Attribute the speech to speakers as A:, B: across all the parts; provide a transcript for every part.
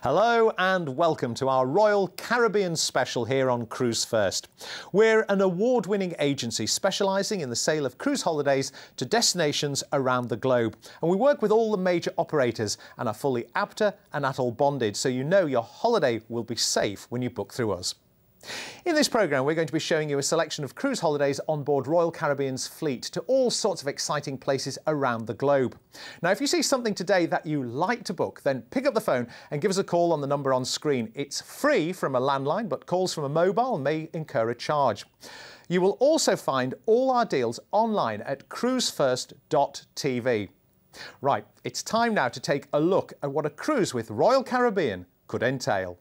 A: Hello and welcome to our Royal Caribbean special here on Cruise First. We're an award-winning agency specialising in the sale of cruise holidays to destinations around the globe. And we work with all the major operators and are fully APTA and ATOL bonded, so you know your holiday will be safe when you book through us. In this programme, we're going to be showing you a selection of cruise holidays on board Royal Caribbean's fleet to all sorts of exciting places around the globe. Now, if you see something today that you like to book, then pick up the phone and give us a call on the number on screen. It's free from a landline, but calls from a mobile may incur a charge. You will also find all our deals online at cruisefirst.tv. Right, it's time now to take a look at what a cruise with Royal Caribbean could entail.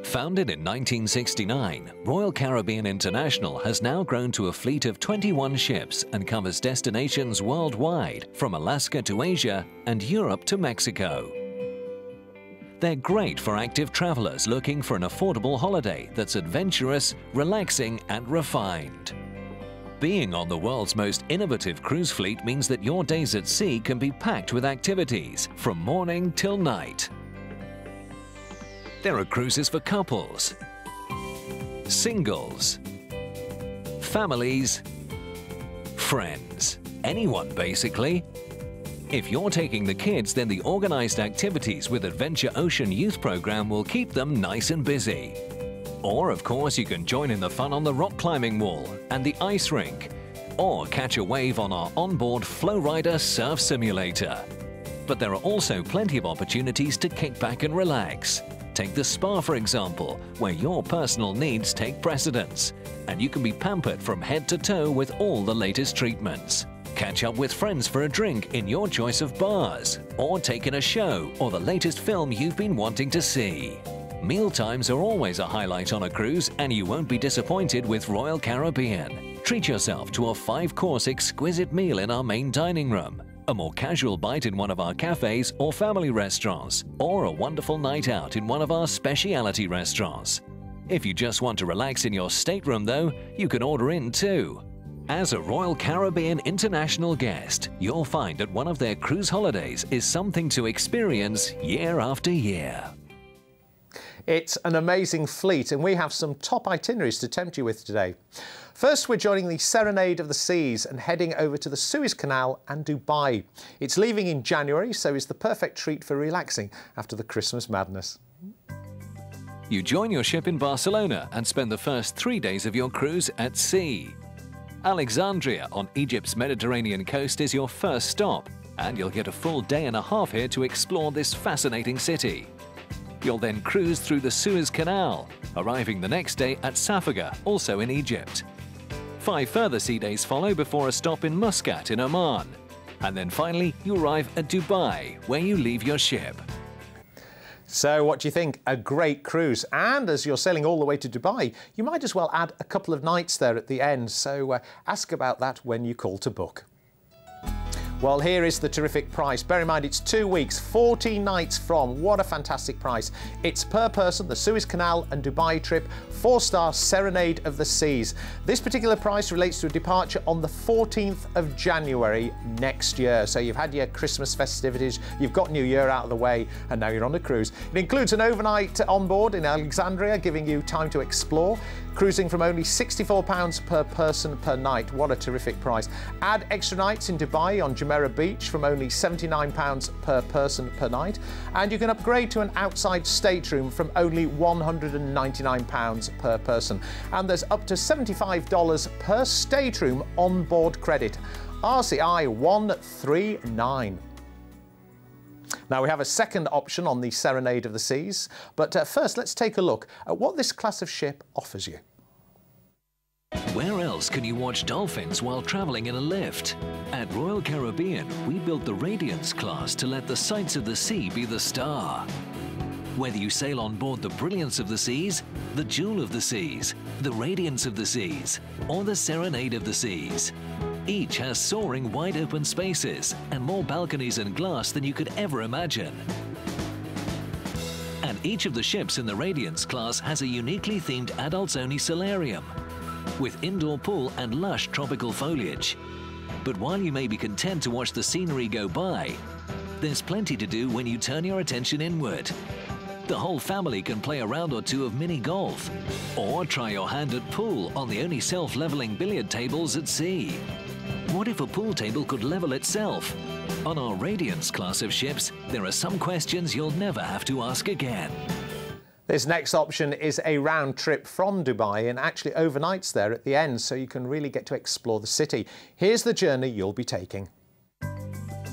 B: Founded in 1969, Royal Caribbean International has now grown to a fleet of 21 ships and covers destinations worldwide, from Alaska to Asia and Europe to Mexico. They're great for active travelers looking for an affordable holiday that's adventurous, relaxing and refined. Being on the world's most innovative cruise fleet means that your days at sea can be packed with activities from morning till night. There are cruises for couples, singles, families, friends, anyone basically. If you're taking the kids, then the organised activities with Adventure Ocean Youth Programme will keep them nice and busy. Or of course you can join in the fun on the rock climbing wall and the ice rink, or catch a wave on our onboard Flow Rider surf simulator. But there are also plenty of opportunities to kick back and relax. Take the spa, for example, where your personal needs take precedence, and you can be pampered from head to toe with all the latest treatments. Catch up with friends for a drink in your choice of bars, or take in a show or the latest film you've been wanting to see. Mealtimes are always a highlight on a cruise, and you won't be disappointed with Royal Caribbean. Treat yourself to a 5-course exquisite meal in our main dining room, a more casual bite in one of our cafes or family restaurants, or a wonderful night out in one of our speciality restaurants. If you just want to relax in your stateroom though, you can order in too. As a Royal Caribbean International guest, you'll find that one of their cruise holidays is something to experience year after year.
A: It's an amazing fleet, and we have some top itineraries to tempt you with today. First, we're joining the Serenade of the Seas and heading over to the Suez Canal and Dubai. It's leaving in January, so it's the perfect treat for relaxing after the Christmas madness.
B: You join your ship in Barcelona and spend the first 3 days of your cruise at sea. Alexandria on Egypt's Mediterranean coast is your first stop, and you'll get a full day and a half here to explore this fascinating city. You'll then cruise through the Suez Canal, arriving the next day at Safaga, also in Egypt. 5 further sea days follow before a stop in Muscat in Oman. And then finally, you arrive at Dubai, where you leave your ship.
A: So what do you think? A great cruise. And as you're sailing all the way to Dubai, you might as well add a couple of nights there at the end. So ask about that when you call to book. Well, here is the terrific price. Bear in mind, it's 2 weeks, 14 nights from. What a fantastic price. It's per person, the Suez Canal and Dubai trip, 4-star Serenade of the Seas. This particular price relates to a departure on the 14th of January next year. So you've had your Christmas festivities, you've got New Year out of the way, and now you're on a cruise. It includes an overnight on board in Alexandria, giving you time to explore. Cruising from only £64 per person per night. What a terrific price. Add extra nights in Dubai on Jumeirah Beach from only £79 per person per night. And you can upgrade to an outside stateroom from only £199 per person. And there's up to $75 per stateroom on board credit. RCI 139. Now we have a second option on the Serenade of the Seas, but first let's take a look at what this class of ship offers you.
B: Where else can you watch dolphins while travelling in a lift? At Royal Caribbean, we built the Radiance class to let the sights of the sea be the star. Whether you sail on board the Brilliance of the Seas, the Jewel of the Seas, the Radiance of the Seas, or the Serenade of the Seas, each has soaring wide-open spaces and more balconies and glass than you could ever imagine. And each of the ships in the Radiance class has a uniquely themed adults-only solarium, with indoor pool and lush tropical foliage. But while you may be content to watch the scenery go by, there's plenty to do when you turn your attention inward. The whole family can play a round or two of mini golf, or try your hand at pool on the only self-leveling billiard tables at sea. What if a pool table could level itself? On our Radiance class of ships, there are some questions you'll never have to ask again.
A: This next option is a round trip from Dubai and actually overnights there at the end, so you can really get to explore the city. Here's the journey you'll be taking.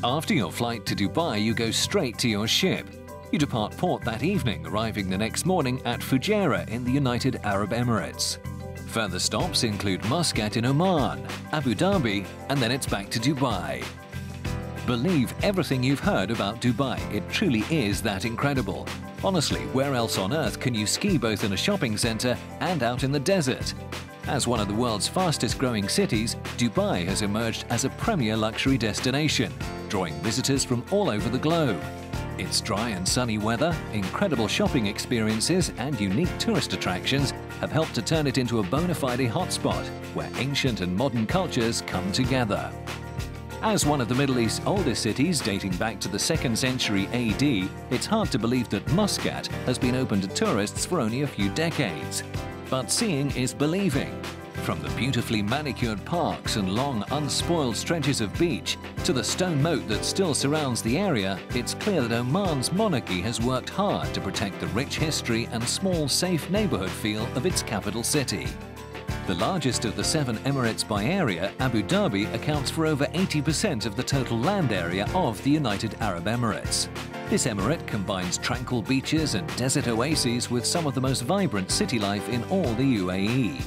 B: After your flight to Dubai, you go straight to your ship. You depart port that evening, arriving the next morning at Fujairah in the United Arab Emirates. Further stops include Muscat in Oman, Abu Dhabi, and then it's back to Dubai. Believe everything you've heard about Dubai. It truly is that incredible. Honestly, where else on earth can you ski both in a shopping centre and out in the desert? As one of the world's fastest growing cities, Dubai has emerged as a premier luxury destination, drawing visitors from all over the globe. Its dry and sunny weather, incredible shopping experiences and unique tourist attractions have helped to turn it into a bona fide hotspot where ancient and modern cultures come together. As one of the Middle East's oldest cities, dating back to the 2nd century AD, it's hard to believe that Muscat has been open to tourists for only a few decades. But seeing is believing. From the beautifully manicured parks and long, unspoiled stretches of beach to the stone moat that still surrounds the area, it's clear that Oman's monarchy has worked hard to protect the rich history and small, safe neighborhood feel of its capital city. The largest of the 7 emirates by area, Abu Dhabi accounts for over 80% of the total land area of the United Arab Emirates. This emirate combines tranquil beaches and desert oases with some of the most vibrant city life in all the UAE.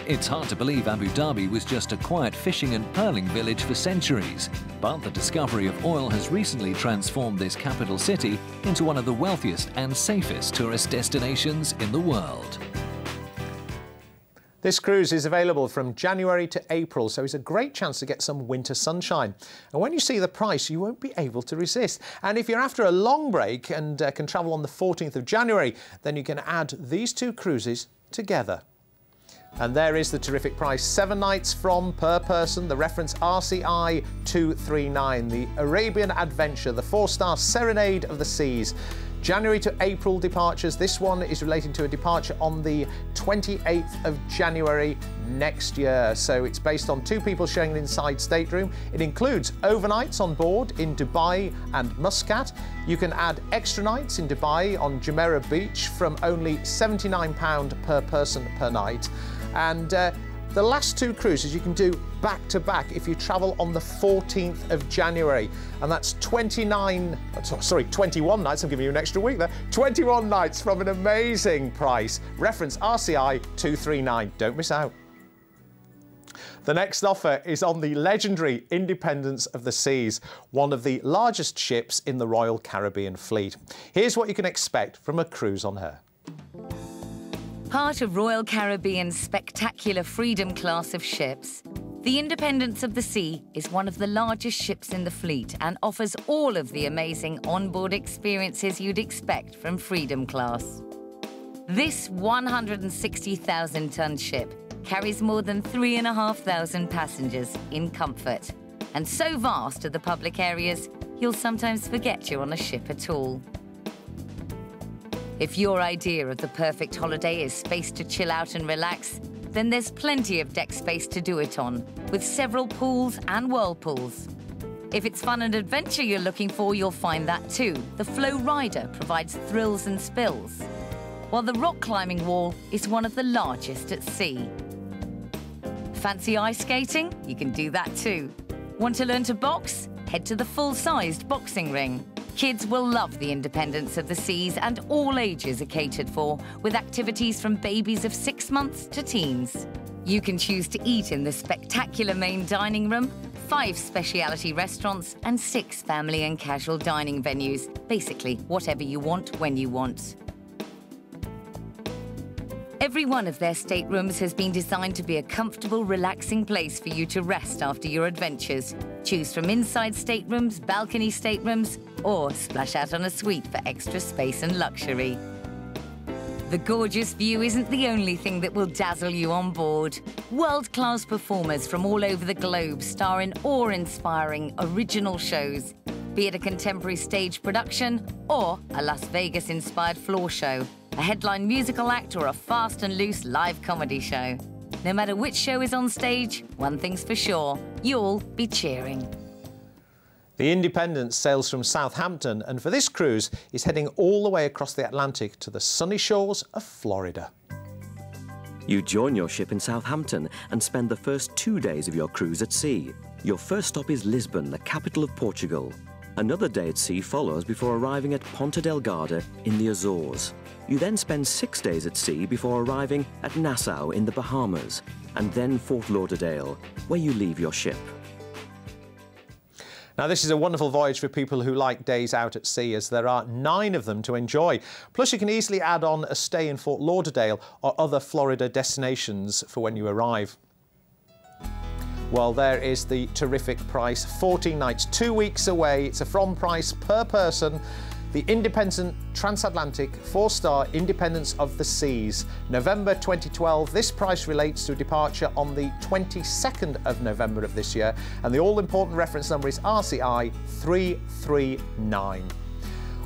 B: It's hard to believe Abu Dhabi was just a quiet fishing and pearling village for centuries, but the discovery of oil has recently transformed this capital city into one of the wealthiest and safest tourist destinations in the world.
A: This cruise is available from January to April, so it's a great chance to get some winter sunshine. And when you see the price, you won't be able to resist. And if you're after a long break and can travel on the 14th of January, then you can add these 2 cruises together. And there is the terrific price. 7 nights from per person, the reference RCI 239, the Arabian Adventure, the 4-star Serenade of the Seas. January to April departures. This one is relating to a departure on the 28th of January next year. So it's based on 2 people sharing an inside stateroom. It includes overnights on board in Dubai and Muscat. You can add extra nights in Dubai on Jumeirah Beach from only £79 per person per night. And the last 2 cruises you can do back to back if you travel on the 14th of January. And that's 21 nights, I'm giving you an extra week there. 21 nights from an amazing price. Reference RCI 239, don't miss out. The next offer is on the legendary Independence of the Seas, one of the largest ships in the Royal Caribbean Fleet. Here's what you can expect from a cruise on her.
C: Part of Royal Caribbean's spectacular Freedom class of ships, the Independence of the Sea is one of the largest ships in the fleet and offers all of the amazing onboard experiences you'd expect from Freedom class. This 160,000-ton ship carries more than 3,500 passengers in comfort. And so vast are the public areas, you'll sometimes forget you're on a ship at all. If your idea of the perfect holiday is space to chill out and relax, then there's plenty of deck space to do it on, with several pools and whirlpools. If it's fun and adventure you're looking for, you'll find that too. The Flow Rider provides thrills and spills, while the rock climbing wall is one of the largest at sea. Fancy ice skating? You can do that too. Want to learn to box? Head to the full-sized boxing ring. Kids will love the Independence of the Seas, and all ages are catered for, with activities from babies of 6 months to teens. You can choose to eat in the spectacular main dining room, 5 specialty restaurants and 6 family and casual dining venues. Basically, whatever you want, when you want. Every one of their staterooms has been designed to be a comfortable, relaxing place for you to rest after your adventures. Choose from inside staterooms, balcony staterooms, or splash out on a suite for extra space and luxury. The gorgeous view isn't the only thing that will dazzle you on board. World-class performers from all over the globe star in awe-inspiring original shows. be it a contemporary stage production or a Las Vegas-inspired floor show, a headline musical act or a fast and loose live comedy show. No matter which show is on stage, one thing's for sure, you'll be cheering.
A: The Independence sails from Southampton and for this cruise is heading all the way across the Atlantic to the sunny shores of Florida.
D: You join your ship in Southampton and spend the first 2 days of your cruise at sea. Your first stop is Lisbon, the capital of Portugal. Another day at sea follows before arriving at Ponta Delgada in the Azores. You then spend 6 days at sea before arriving at Nassau in the Bahamas, and then Fort Lauderdale, where you leave your ship.
A: Now, this is a wonderful voyage for people who like days out at sea, as there are 9 of them to enjoy. Plus, you can easily add on a stay in Fort Lauderdale or other Florida destinations for when you arrive. Well, there is the terrific price. 14 nights, 2 weeks away. It's a from price per person. The Independent Transatlantic 4-star Independence of the Seas, November 2012. This price relates to departure on the 22nd of November of this year, and the all-important reference number is RCI 339.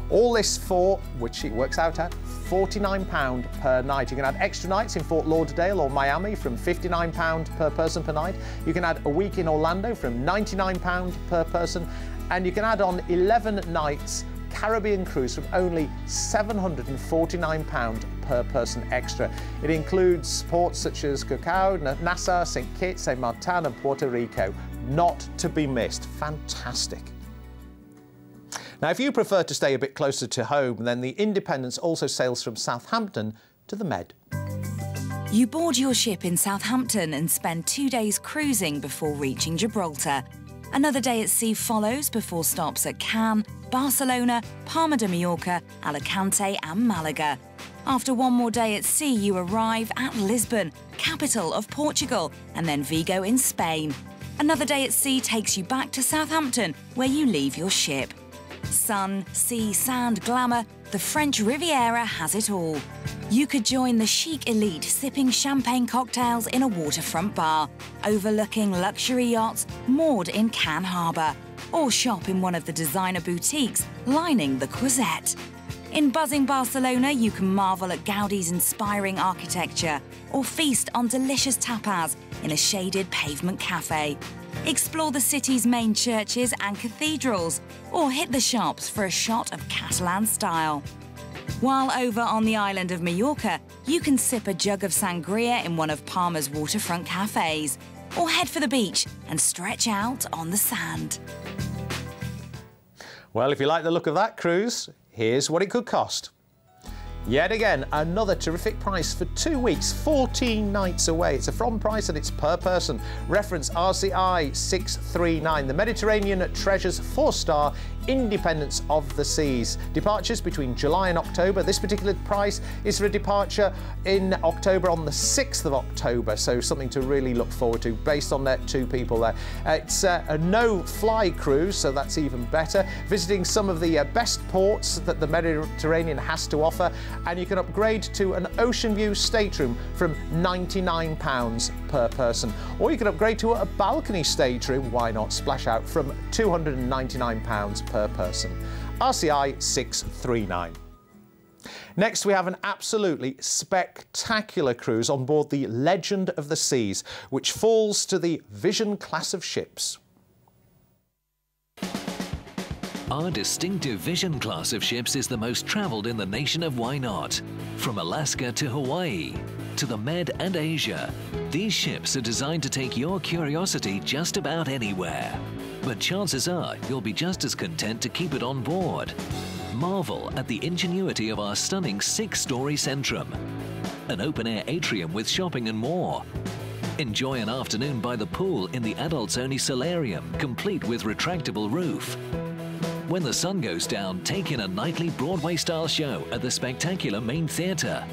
A: All this for, which it works out at, £49 per night. You can add extra nights in Fort Lauderdale or Miami from £59 per person per night. You can add a week in Orlando from £99 per person, and you can add on 11 nights Caribbean cruise from only £749 per person extra. It includes ports such as Curaçao, Nassau, St. Kitts, St. Martin and Puerto Rico. Not to be missed. Fantastic. Now, if you prefer to stay a bit closer to home, then the Independence also sails from Southampton to the Med.
E: You board your ship in Southampton and spend 2 days cruising before reaching Gibraltar. Another day at sea follows before stops at Cannes, Barcelona, Palma de Mallorca, Alicante and Malaga. After one more day at sea, you arrive at Lisbon, capital of Portugal, and then Vigo in Spain. Another day at sea takes you back to Southampton, where you leave your ship. Sun, sea, sand, glamour, the French Riviera has it all. You could join the chic elite sipping champagne cocktails in a waterfront bar, overlooking luxury yachts moored in Cannes Harbour, or shop in one of the designer boutiques lining the Croisette. In buzzing Barcelona, you can marvel at Gaudi's inspiring architecture, or feast on delicious tapas in a shaded pavement cafe. Explore the city's main churches and cathedrals, or hit the shops for a shot of Catalan style. While over on the island of Mallorca, you can sip a jug of sangria in one of Palma's waterfront cafes, or head for the beach and stretch out on the sand.
A: Well, if you like the look of that cruise, here's what it could cost. Yet again, another terrific price for 2 weeks, 14 nights away. It's a from price and it's per person. Reference RCI 639. The Mediterranean Treasures 4-star Independence of the Seas. Departures between July and October. This particular price is for a departure in October on the 6th of October, so something to really look forward to based on that 2 people there. It's a no-fly cruise, so that's even better. Visiting some of the best ports that the Mediterranean has to offer, and you can upgrade to an ocean view stateroom from £99 per person. Or you can upgrade to a balcony stateroom, why not, splash out, from £299 per person. RCI 639. Next, we have an absolutely spectacular cruise on board the Legend of the Seas, which falls to the Vision class of ships.
B: Our distinctive Vision class of ships is the most travelled in the nation of Why Not? From Alaska to Hawaii, to the Med and Asia, these ships are designed to take your curiosity just about anywhere. But chances are you'll be just as content to keep it on board. Marvel at the ingenuity of our stunning 6-story Centrum, an open-air atrium with shopping and more. Enjoy an afternoon by the pool in the adults-only solarium, complete with retractable roof. When the sun goes down, take in a nightly Broadway-style show at the spectacular main theatre.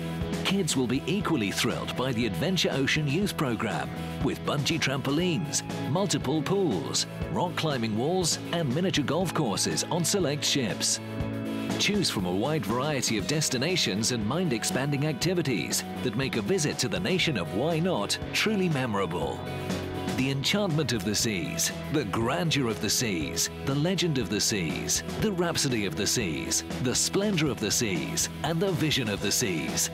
B: Kids will be equally thrilled by the Adventure Ocean Youth Programme, with bungee trampolines, multiple pools, rock climbing walls and miniature golf courses on select ships. Choose from a wide variety of destinations and mind-expanding activities that make a visit to the nation of Why Not truly memorable. The enchantment of the seas, the grandeur of the seas, the legend of the seas, the rhapsody of the seas, the splendor of the seas, and the vision of the seas.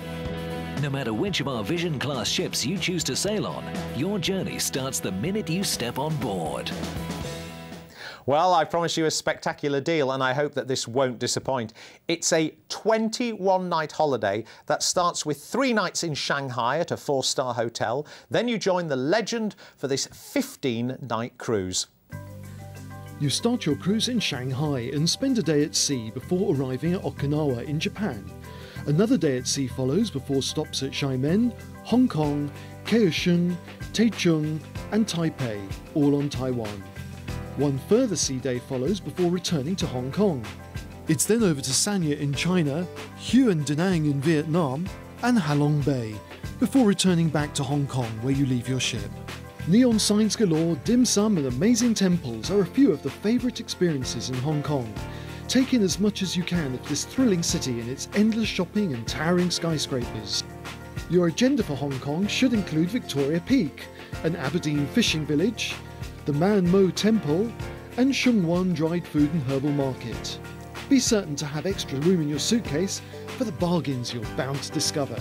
B: No matter which of our Vision class ships you choose to sail on, your journey starts the minute you step on board.
A: Well, I promise you a spectacular deal, and I hope that this won't disappoint. It's a 21-night holiday that starts with 3 nights in Shanghai at a 4-star hotel. Then you join the Legend for this 15-night cruise.
F: You start your cruise in Shanghai and spend a day at sea before arriving at Okinawa in Japan. Another day at sea follows before stops at Xiamen, Hong Kong, Kaohsiung, Taichung and Taipei, all on Taiwan. One further sea day follows before returning to Hong Kong. It's then over to Sanya in China, Hue Da Nang in Vietnam and Halong Bay, before returning back to Hong Kong where you leave your ship. Neon signs galore, dim sum and amazing temples are a few of the favourite experiences in Hong Kong. Take in as much as you can of this thrilling city and its endless shopping and towering skyscrapers. Your agenda for Hong Kong should include Victoria Peak, an Aberdeen fishing village, the Man Mo Temple and Shung Wan dried food and herbal market. Be certain to have extra room in your suitcase for the bargains you're bound to discover.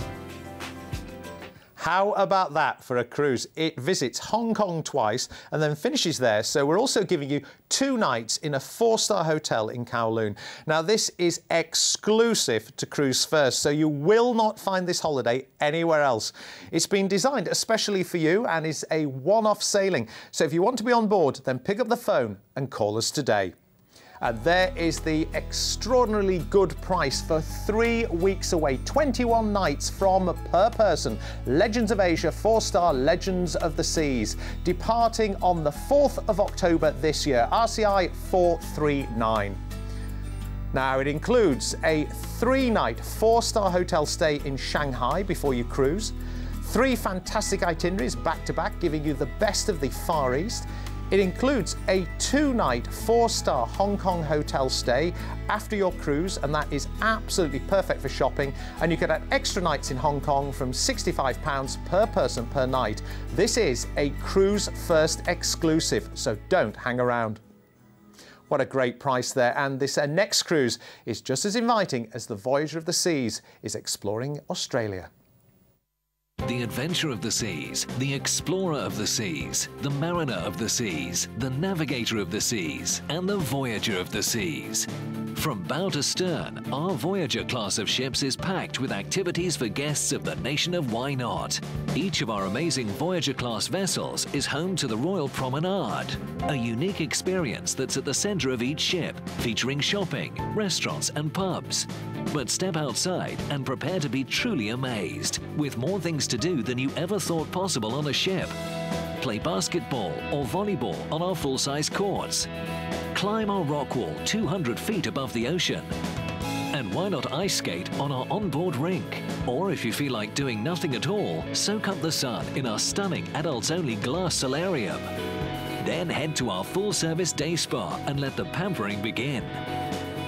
A: How about that for a cruise? It visits Hong Kong twice and then finishes there. So we're also giving you 2 nights in a 4-star hotel in Kowloon. Now this is exclusive to Cruise First, so you will not find this holiday anywhere else. It's been designed especially for you and is a one-off sailing. So if you want to be on board, then pick up the phone and call us today. And there is the extraordinarily good price for 3 weeks away, 21 nights from per person. Legends of Asia, 4-star Legends of the Seas, departing on the 4th of October this year, RCI 439. Now, it includes a 3-night 4-star hotel stay in Shanghai before you cruise, 3 fantastic itineraries back-to-back, giving you the best of the Far East. It includes a 2-night 4-star Hong Kong hotel stay after your cruise, and that is absolutely perfect for shopping. And you can add extra nights in Hong Kong from £65 per person per night. This is a Cruise First exclusive, so don't hang around. What a great price there, and this next cruise is just as inviting as the Voyager of the Seas is exploring Australia.
B: The adventure of the seas, the explorer of the seas, the mariner of the seas, the navigator of the seas, and the voyager of the seas. From bow to stern, our Voyager class of ships is packed with activities for guests of the nation of Why Not. Each of our amazing Voyager class vessels is home to the Royal Promenade, a unique experience that's at the centre of each ship, featuring shopping, restaurants and pubs. But step outside and prepare to be truly amazed, with more things to do than you ever thought possible on a ship. Play basketball or volleyball on our full-size courts. Climb our rock wall 200 feet above the ocean. And why not ice skate on our onboard rink? Or if you feel like doing nothing at all, soak up the sun in our stunning adults-only glass solarium. Then head to our full-service day spa and let the pampering begin.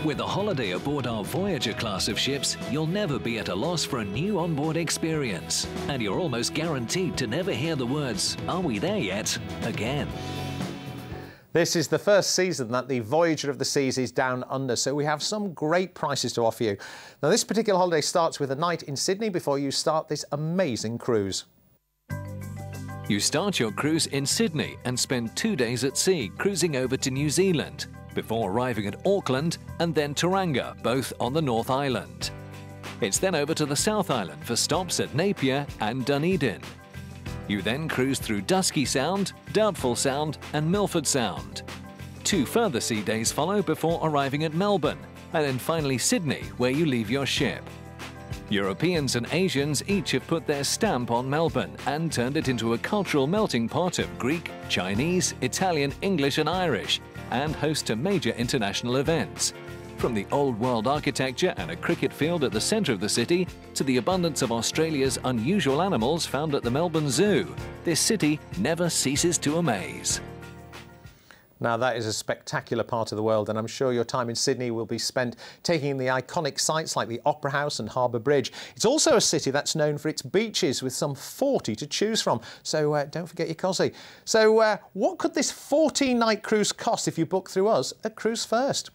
B: With a holiday aboard our Voyager class of ships, you'll never be at a loss for a new onboard experience. And you're almost guaranteed to never hear the words, "Are we there yet?" again.
A: This is the first season that the Voyager of the Seas is down under, so we have some great prices to offer you. Now, this particular holiday starts with a night in Sydney before you start this amazing cruise.
B: You start your cruise in Sydney and spend 2 days at sea, cruising over to New Zealand, before arriving at Auckland and then Tauranga, both on the North Island. It's then over to the South Island for stops at Napier and Dunedin. You then cruise through Dusky Sound, Doubtful Sound and Milford Sound. 2 further sea days follow before arriving at Melbourne, and then finally Sydney, where you leave your ship. Europeans and Asians each have put their stamp on Melbourne and turned it into a cultural melting pot of Greek, Chinese, Italian, English and Irish, and host to major international events. From the old world architecture and a cricket field at the centre of the city to the abundance of Australia's unusual animals found at the Melbourne Zoo, this city never ceases to amaze.
A: Now that is a spectacular part of the world, and I'm sure your time in Sydney will be spent taking in the iconic sites like the Opera House and Harbour Bridge. It's also a city that's known for its beaches with some 40 to choose from, so don't forget your cosy. So what could this 14-night cruise cost if you book through us at Cruise First?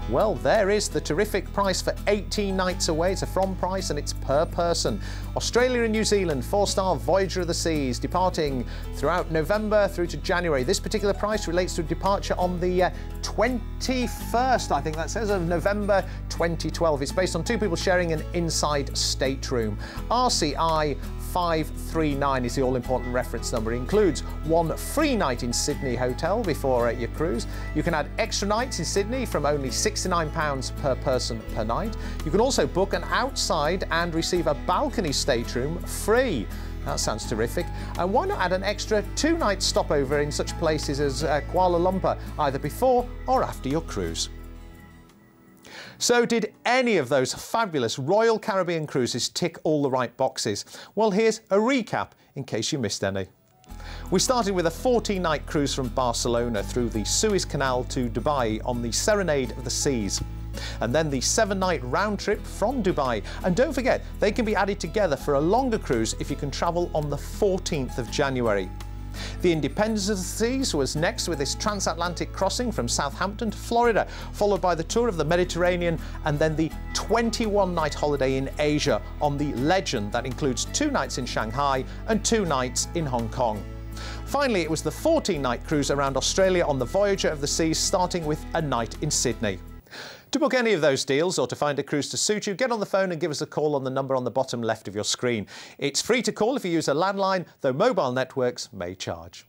A: Well, there is the terrific price for 18 nights away. It's a from price and it's per person. Australia and New Zealand, 4-star Voyager of the Seas, departing throughout November through to January. This particular price relates to a departure on the 21st, I think that says, of November 2012. It's based on 2 people sharing an inside stateroom. RCI 539 is the all-important reference number. It includes 1 free night in Sydney hotel before your cruise. You can add extra nights in Sydney from only £69 per person per night. You can also book an outside and receive a balcony stateroom free. That sounds terrific. And why not add an extra 2-night stopover in such places as Kuala Lumpur, either before or after your cruise? So did any of those fabulous Royal Caribbean cruises tick all the right boxes? Well, here's a recap in case you missed any. We started with a 14-night cruise from Barcelona through the Suez Canal to Dubai on the Serenade of the Seas. And then the 7-night round trip from Dubai. And don't forget, they can be added together for a longer cruise if you can travel on the 14th of January. The Independence of the Seas was next with this transatlantic crossing from Southampton to Florida, followed by the tour of the Mediterranean and then the 21-night holiday in Asia on the Legend that includes 2 nights in Shanghai and 2 nights in Hong Kong. Finally, it was the 14-night cruise around Australia on the Voyager of the Seas, starting with a night in Sydney. To book any of those deals or to find a cruise to suit you, get on the phone and give us a call on the number on the bottom left of your screen. It's free to call if you use a landline, though mobile networks may charge.